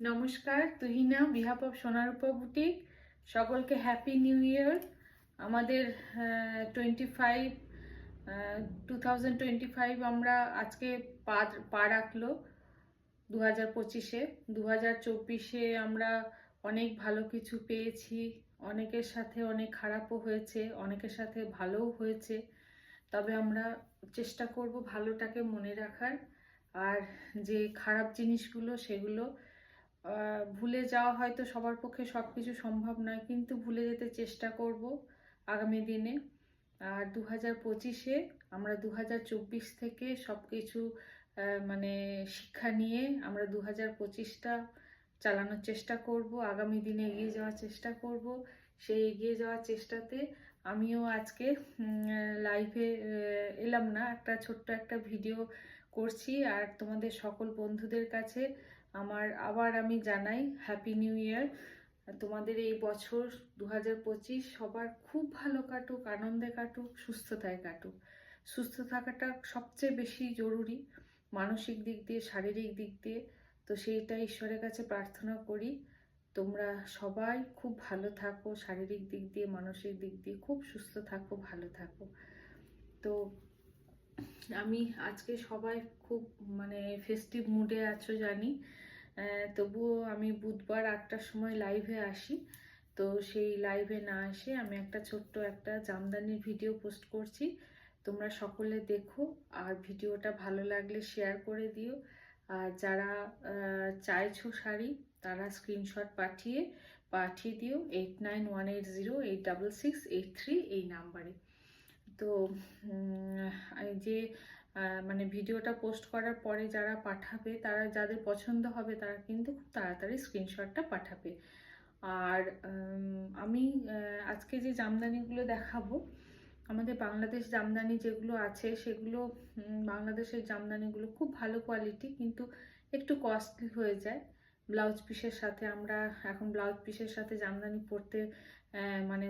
নমস্কার, Tuhina behalf of সোনারূপা boutique. সকলকে happy new year. আমাদের 25 2025 আমরা আজকে পা রাখলো 2025-এ। 2024-এ আমরা অনেক ভালো কিছু পেয়েছি, অনেকের সাথে অনেক খারাপও হয়েছে, অনেকের সাথে ভালোও হয়েছে। তবে আমরা চেষ্টা করব ভালোটাকে মনে রাখার, আর যে খারাপ জিনিসগুলো সেগুলো ভুলে যাওয়া হয়তো সবার পক্ষে সব কিছু সম্ভব নয়, কিন্তু ভুলে যেতে চেষ্টা করব আগামী দিনে। আর 2025-এ আমরা 2024 থেকে সব কিছু মানে শিক্ষা নিয়ে আমরা 2025টা চালানোর চেষ্টা করব, আগামী দিনে এগিয়ে যাওয়ার চেষ্টা করব। সেই এগিয়ে যাওয়ার চেষ্টাতে আমিও আজকে লাইভে এলাম না, একটা ছোট্ট একটা ভিডিও করছি। আর তোমাদের সকল বন্ধুদের কাছে আবার আমি জানাই হ্যাপি নিউ ইয়ার। তোমাদের এই বছর 2025 সবার খুব ভালো কাটুক, আনন্দে কাটুক, সুস্থতায় কাটুক। সুস্থ থাকাটা সবচেয়ে বেশি জরুরি, মানসিক দিক দিয়ে, শারীরিক দিক দিয়ে। তো সেইটা ঈশ্বরের কাছে প্রার্থনা করি তোমরা সবাই খুব ভালো থাকো, শারীরিক দিক দিয়ে, মানসিক দিক দিয়ে খুব সুস্থ থাকো, ভালো থাকো। তো আমি আজকে সবাই খুব মানে ফেস্টিভ মুডে আছো জানি, তবুও আমি বুধবার 8টার সময় লাইভে আসি। তো সেই লাইভে না এসে আমি একটা ছোট্ট একটা জামদানির ভিডিও পোস্ট করছি, তোমরা সকলে দেখো। আর ভিডিওটা ভালো লাগলে শেয়ার করে দিও। আর যারা চাইছো শাড়ি তারা স্ক্রিনশট পাঠিয়ে দিও 8918086683 এই নাম্বারে। তো এই যে মানে ভিডিওটা পোস্ট করার পরে যারা পাঠাবে, তারা যাদের পছন্দ হবে তারা কিন্তু খুব তাড়াতাড়ি স্ক্রিনশটটা পাঠাবে। আর আমি আজকে যে জামদানিগুলো দেখাবো, আমাদের বাংলাদেশ জামদানি যেগুলো আছে সেগুলো, বাংলাদেশের জামদানিগুলো খুব ভালো কোয়ালিটি, কিন্তু একটু কস্টলি হয়ে যায় ব্লাউজ পিসের সাথে। আমরা এখন ব্লাউজ পিসের সাথে জামদানি পরতে মানে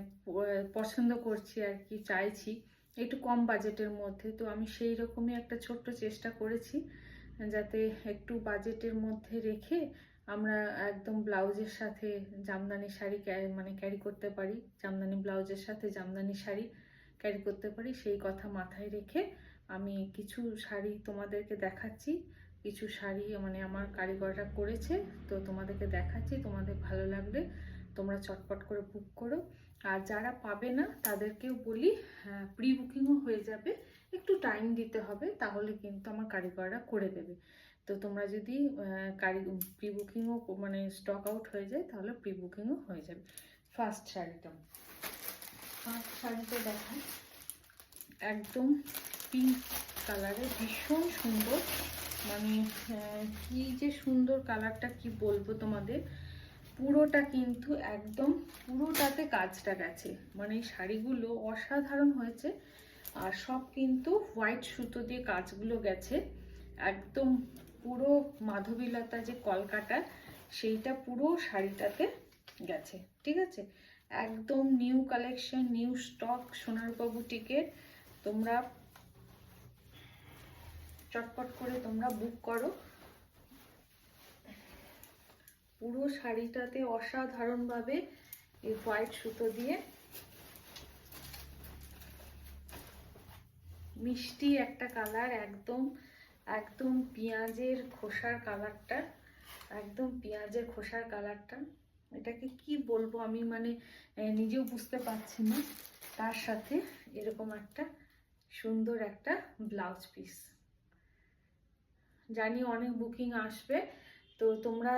পছন্দ করছি আর কি, চাইছি একটু কম বাজেটের মধ্যে। তো আমি সেই রকমই একটা ছোট্ট চেষ্টা করেছি যাতে একটু বাজেটের মধ্যে রেখে আমরা একদম ব্লাউজের সাথে জামদানি শাড়ি মানে ক্যারি করতে পারি, জামদানি ব্লাউজের সাথে জামদানি শাড়ি ক্যারি করতে পারি। সেই কথা মাথায় রেখে আমি কিছু শাড়ি তোমাদেরকে দেখাচ্ছি। কিছু শাড়ি মানে আমার কারিগররা করেছে, তো তোমাদেরকে দেখাচ্ছি। তোমাদের ভালো লাগলে তোমরা চটপট করে বুক করো। আর যারা পাবে না তাদেরকেও বলি প্রি বুকিংও হয়ে যাবে, একটু টাইম দিতে হবে, তাহলে কিন্তু আমার কারিগররা করে দেবে। তো তোমরা যদি প্রি বুকিংও মানে স্টক আউট হয়ে যায় তাহলে প্রি বুকিংও হয়ে যাবে। ফার্স্ট শাড়িটা দেখাই, একদম পিঙ্ক কালারের, ভীষণ সুন্দর। মানে কি যে সুন্দর কালারটা, কি বলবো তোমাদের। পুরোটা কিন্তু একদম পুরোটাতে কাজটা গেছে, মানে এই শাড়িগুলো অসাধারণ হয়েছে। আর সব কিন্তু হোয়াইট সুতো দিয়ে কাজগুলো গেছে, একদম পুরো মাধবীলতা যে কলকাটা সেইটা পুরো শাড়িটাতে গেছে, ঠিক আছে। একদম নিউ কালেকশন, নিউ স্টক সোনারূপা বুটিকের। তোমরা চটপট করে তোমরা বুক করো। পুরো শাড়িটাতে অসাধারণভাবে এই হোয়াইট সুতো দিয়ে মিষ্টি একটা কালার, একদম একদম পেঁয়াজের খোসার কালারটা, একদম পেঁয়াজের খোসার কালারটা। এটাকে কি বলবো আমি, মানে নিজেও বুঝতে পারছি না। তার সাথে এরকম একটা সুন্দর একটা ব্লাউজ পিস। জানি অনেক বুকিং আসবে, তো তোমরা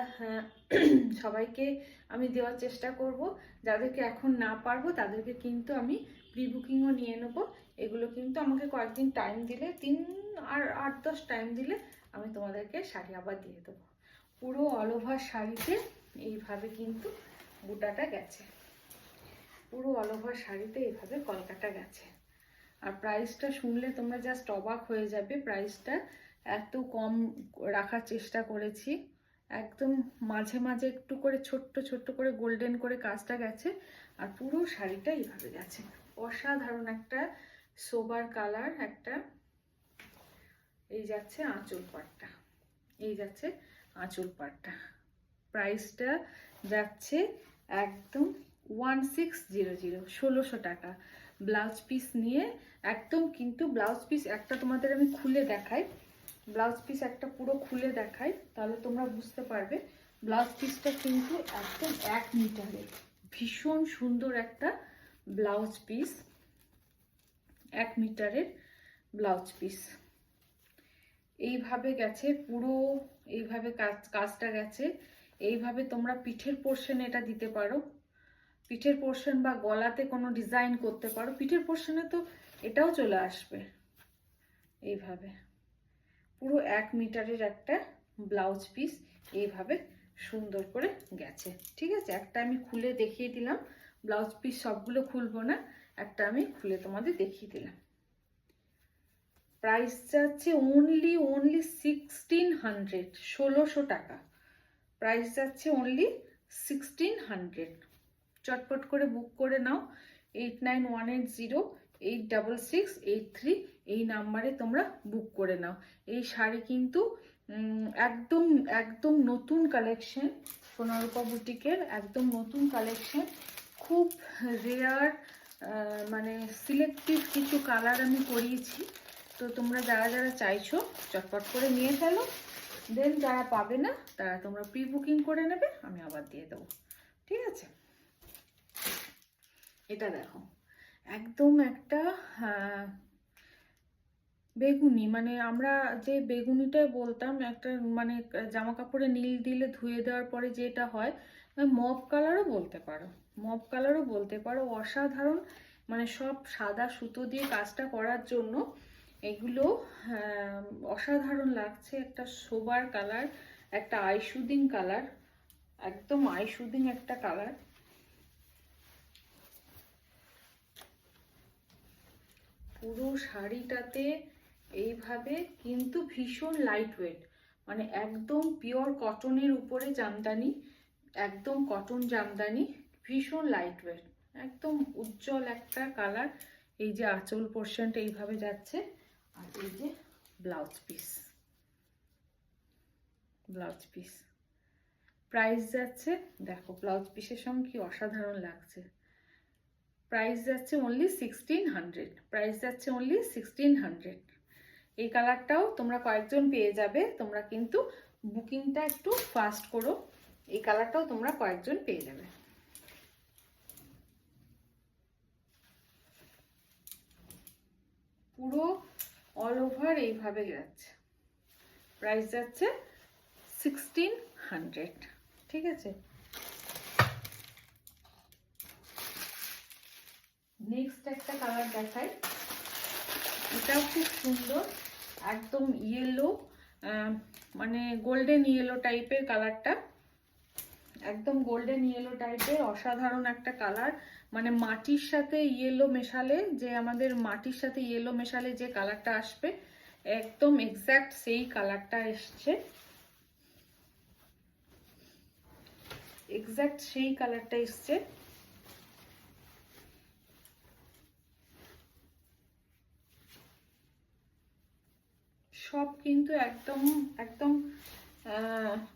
সবাইকে আমি দেওয়ার চেষ্টা করব। যাদেরকে এখন না পারবো তাদেরকে কিন্তু আমি প্রি বুকিংও নিয়ে নেব। এগুলো কিন্তু আমাকে কয়েকদিন টাইম দিলে, 8-10 টাইম দিলে আমি তোমাদেরকে শাড়ি আবার দিয়ে দেবো। পুরো অল ওভার শাড়িতে এইভাবে কিন্তু বুটাটা গেছে, পুরো অল ওভার শাড়িতে এইভাবে কলকাটা গেছে। আর প্রাইসটা শুনলে তোমরা জাস্ট অবাক হয়ে যাবে, প্রাইসটা এত কম রাখার চেষ্টা করেছি। একদম মাঝে মাঝে একটু করে ছোট্ট ছোট্ট করে গোল্ডেন করে কাজটা গেছে, আর পুরো শাড়িটা এইভাবে গেছে। অসাধারণ একটা সোবার কালার একটা। এই যাচ্ছে আঁচল পাটটা, এই যাচ্ছে আঁচল পাটটা। প্রাইসটা যাচ্ছে একদম 1600, 1600 টাকা ব্লাউজ পিস নিয়ে একদম। কিন্তু ব্লাউজ পিস একটা তোমাদের আমি খুলে দেখাই, ব্লাউজ পিস একটা পুরো খুলে দেখাই, তাহলে তোমরা বুঝতে পারবে। ব্লাউজ পিসটা কিন্তু একদম 1 মিটারের, ভীষণ সুন্দর একটা ব্লাউজ পিস, 1 মিটারের ব্লাউজ পিস। এইভাবে গেছে পুরো, এইভাবে কাজটা গেছে। এইভাবে তোমরা পিঠের পোর্শনে এটা দিতে পারো, পিঠের পোর্শন বা গলাতে কোনো ডিজাইন করতে পারো। পিঠের পোর্শনে তো এটাও চলে আসবে। এইভাবে পুরো 1 মিটারের একটা ব্লাউজ পিস এইভাবে সুন্দর করে গেছে। ঠিক আছে, একটা আমি খুলে দেখিয়ে দিলাম। ব্লাউজ পিস সবগুলো খুলবো না, একটা আমি খুলে তোমাদের দেখিয়ে দিলাম। প্রাইস যাচ্ছে অনলি 1600, 1600 টাকা। প্রাইস যাচ্ছে অনলি 1600। চটপট করে বুক করে নাও। 8918086683 এই নাম্বারে তোমরা বুক করে নাও। এই শাড়ি কিন্তু একদম একদম নতুন কালেকশন, সোনারূপা বুটিকের একদম নতুন কালেকশন। খুব রেয়ার, মানে সিলেক্টিভ কিছু কালার আমি করিয়েছি। তো তোমরা যারা যারা চাইছো চটপট করে নিয়ে ফেলো। দেন যারা পাবে না তারা তোমরা প্রি বুকিং করে নেবে, আমি আবার দিয়ে দেবো। ঠিক আছে, এটা দেখো একদম একটা বেগুনি, মানে আমরা যে বেগুনিটা বলতাম একটা, মানে জামা কাপড়ে নীল দিলে ধুয়ে দেওয়ার পরে যেটা হয়, মভ কালারও বলতে পারো, মভ কালারও বলতে পারো। অসাধারণ, মানে সব সাদা সুতো দিয়ে কাজটা করার জন্য এগুলো অসাধারণ লাগছে। একটা সোবার কালার, একটা আইশুদিং কালার, একদম আইশুদিং একটা কালার। পুরো শাড়িটাতে এইভাবে কিন্তু ভীষণ লাইট ওয়েট, মানে একদম পিওর কটনের উপরে জামদানি, একদম কটন জামদানি, ভীষণ লাইট ওয়েট, একদম উজ্জ্বল একটা কালার। এই যে আঁচল পোর্শনটা এইভাবে যাচ্ছে, আর এই যে blouse piece, blouse piece. Price যাচ্ছে, দেখো ব্লাউজ পিসের সঙ্গে কি অসাধারণ লাগছে। প্রাইস যাচ্ছে অনলি 1600, প্রাইস যাচ্ছে অনলি 1600। এই কালারটাও তোমরা কয়েকজন পেয়ে যাবে, তোমরা কিন্তু বুকিংটা একটু ফাস্ট করো। এই কালারটাও তোমরা কয়েকজন পেয়ে যাবে। পুরো অল ওভার এইভাবে যাচ্ছে, প্রাইস যাচ্ছে 1600। ঠিক আছে, নেক্সট একটা কালার দেখাই, এটাও খুব সুন্দর, একদম ইয়েলো, মানে গোল্ডেন ইয়েলো টাইপের কালারটা, একদম গোল্ডেন ইয়েলো টাইপের অসাধারণ একটা কালার। মানে মাটির সাথে ইয়েলো মেশালে, যে আমাদের মাটির সাথে ইয়েলো মেশালে যে কালারটা আসবে, একদম এক্স্যাক্ট সেই কালারটা এসছে, এক্স্যাক্ট সেই কালারটা এসছে। সব কিন্তু একদম একদম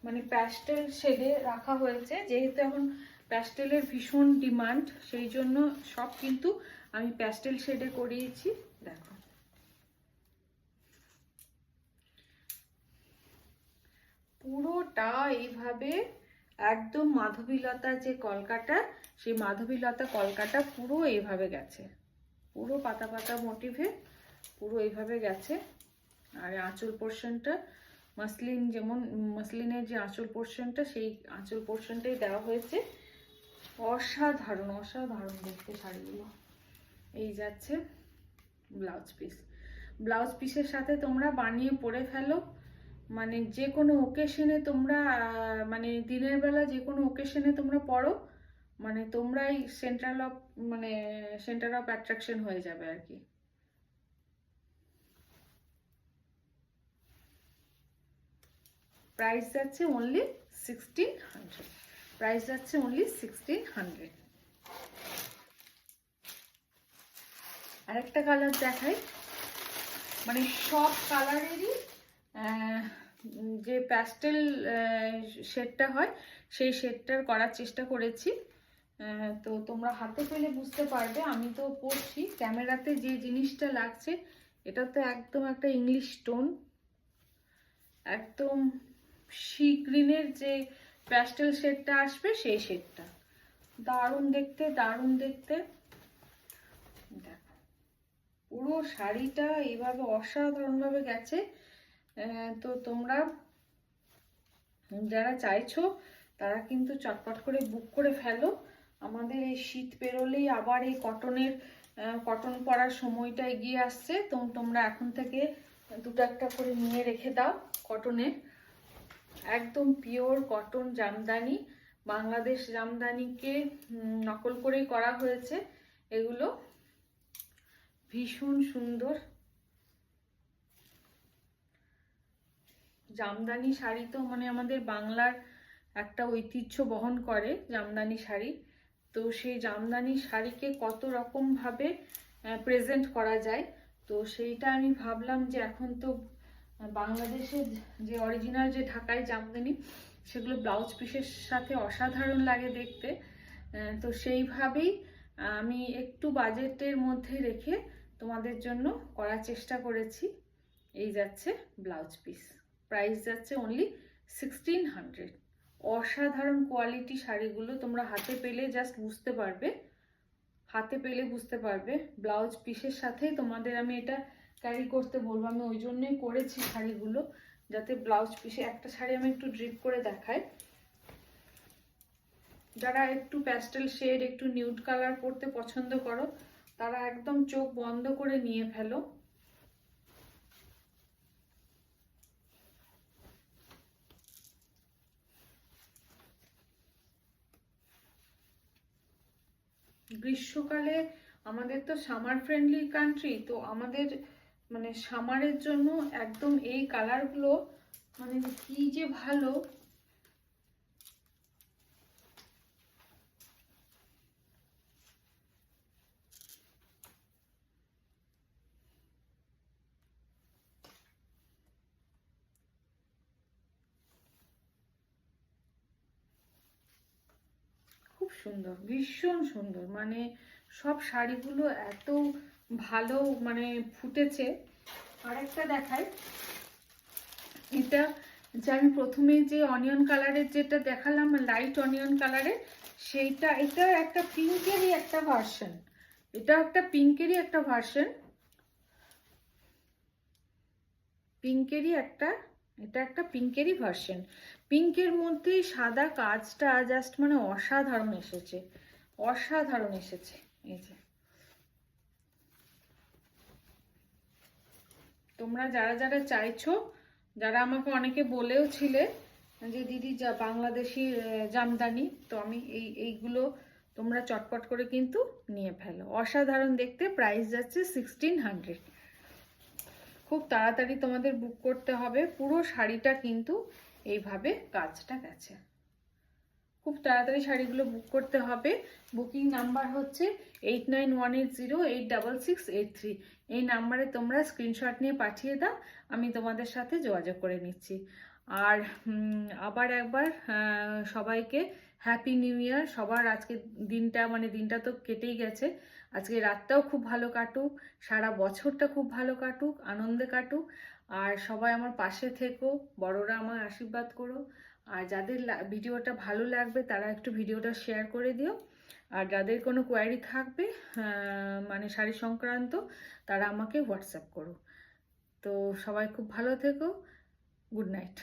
মানে প্যাস্টেল শেডে রাখা হয়েছে, যেহেতু এখন প্যাস্টেলের ভীষণ ডিমান্ড, সেই জন্য সব কিন্তু আমি প্যাস্টেল শেডে করিয়েছি। দেখো পুরোটা এইভাবে একদম মাধবীলতা যে কলকাটা, সেই মাধবীলতা কলকাটা পুরো এইভাবে গেছে, পুরো পাতা পাতা মোটিভে পুরো এইভাবে গেছে। আর আঁচল পোর্শনটা মাসলিন, যেমন মাসলিনের যে আঁচল পোর্শনটা, সেই আঁচল পোর্শনটাই দেওয়া হয়েছে। অসাধারণ অসাধারণ দেখতে শাড়িগুলো। এই যাচ্ছে ব্লাউজ পিস, ব্লাউজ পিসের সাথে তোমরা বানিয়ে পরে ফেলো। মানে যে কোনো ওকেশনে তোমরা, মানে দিনের বেলা যে কোনো ওকেশনে তোমরা পরো, মানে তোমরাই সেন্ট্রাল অফ, মানে সেন্টার অফ অ্যাট্রাকশন হয়ে যাবে আর কি। প্রাইস যাচ্ছে অনলি 1600, প্রাইস যাচ্ছে অনলি 1600। আরেকটা কালার দেখাই, মানে সব কালারেরই যে প্যাস্টেল শেডটা হয় সেই শেডটার করার চেষ্টা করেছি। তো তোমরা হাতে পেলে বুঝতে পারবে। আমি তো পরছি, ক্যামেরাতে যে জিনিসটা লাগছে এটা তো একদম একটা ইংলিশ টোন, একদম সি গ্রিনের যে প্যাস্টেল শেডটা আসবে সেই শেডটা। দারুণ দেখতে, দারুণ দেখতে। দেখো পুরো শাড়িটা এইভাবে অসাধারণভাবে গেছে। তো তোমরা যারা চাইছো তারা কিন্তু চটপট করে বুক করে ফেলো। আমাদের এই শীত পেরোলেই আবার এই কটন পরার সময়টা এগিয়ে আসছে। তো তোমরা এখন থেকে দুটো একটা করে নিয়ে রেখে দাও। কটনের একদম পিওর কটন জামদানি, বাংলাদেশ জামদানিকে নকল করেই করা হয়েছে এগুলো। ভীষণ সুন্দর জামদানি শাড়ি, তো মানে আমাদের বাংলার একটা ঐতিহ্য বহন করে জামদানি শাড়ি। তো সেই জামদানি শাড়িকে কত রকম ভাবে প্রেজেন্ট করা যায়, তো সেইটা আমি ভাবলাম যে এখন তো বাংলাদেশের যে অরিজিনাল যে ঢাকাই জামদানি সেগুলো ব্লাউজ পিসের সাথে অসাধারণ লাগে দেখতে। তো সেইভাবেই আমি একটু বাজেটের মধ্যে রেখে তোমাদের জন্য করার চেষ্টা করেছি। এই যাচ্ছে ব্লাউজ পিস, প্রাইস যাচ্ছে অনলি 1600। অসাধারণ কোয়ালিটি শাড়িগুলো, তোমরা হাতে পেলে জাস্ট বুঝতে পারবে, হাতে পেলে বুঝতে পারবে। ব্লাউজ পিসের সাথে তোমাদের আমি এটা ক্যারি করতে বলবো, আমি ওই জন্যই করেছি শাড়িগুলো, যাতে ব্লাউজ পিসে একটা শাড়ি আমি একটু ড্রিপ করে দেখাই। যারা একটু প্যাস্টেল শেড, একটু নিউড কালার পরতে পছন্দ করো তারা একদম চোখ বন্ধ করে নিয়ে ফেলো। গ্রীষ্মকালে আমাদের তো সামার ফ্রেন্ডলি কান্ট্রি, তো আমাদের মানে সামারের জন্য একদম এই কালারগুলো মানে কি যে ভালো। খুব সুন্দর, ভীষণ সুন্দর, মানে সব শাড়িগুলো এত ভালো মানে ফুটেছে। আরেকটা দেখাই, এটা যে আমি প্রথমে যে অনিয়ন কালারের যেটা দেখালাম, লাইট অনিয়ন কালারের, সেইটা এটা একটা পিঙ্কেরই একটা ভার্সন, এটা একটা পিঙ্কেরই একটা ভার্সন, পিঙ্কেরই একটা, এটা একটা পিঙ্কেরই ভার্সন। পিঙ্কের মধ্যেই সাদা কাজটা জাস্ট মানে অসাধারণ এসেছে, অসাধারণ এসেছে। এই যে তোমরা যারা যারা চাইছো, যারা আমাকে অনেকে বলেও ছিলে যে দিদি যা বাংলাদেশি জামদানি, তো আমি এইগুলো তোমরা চটপট করে কিন্তু নিয়ে ফেলো। অসাধারণ দেখতে, প্রাইস যাচ্ছে 1600। খুব তাড়াতাড়ি তোমাদের বুক করতে হবে। পুরো শাড়িটা কিন্তু এইভাবে কাজটা গেছে, খুব তাড়াতাড়ি শাড়িগুলো বুক করতে হবে। বুকিং নাম্বার হচ্ছে 8918086683। এই নাম্বারে তোমরা স্ক্রিনশট নিয়ে পাঠিয়ে দাও, আমি তোমাদের সাথে যোগাযোগ করে নিচ্ছি। আর আবার একবার সবাইকে হ্যাপি নিউ ইয়ার। সবার আজকে দিনটা মানে দিনটা তো কেটেই গেছে, আজকে রাতটাও খুব ভালো কাটুক, সারা বছরটা খুব ভালো কাটুক, আনন্দে কাটুক। আর সবাই আমার পাশে থেকো, বড়রা আমার আশীর্বাদ করো। আর যাদের ভিডিওটা ভালো লাগবে তারা একটু ভিডিওটা শেয়ার করে দিও। আর যাদের কোনো কোয়ারি থাকবে মানে শাড়ি সংক্রান্ত, তারা আমাকে হোয়াটসঅ্যাপ করো। তো সবাই খুব ভালো থেকো, গুড নাইট।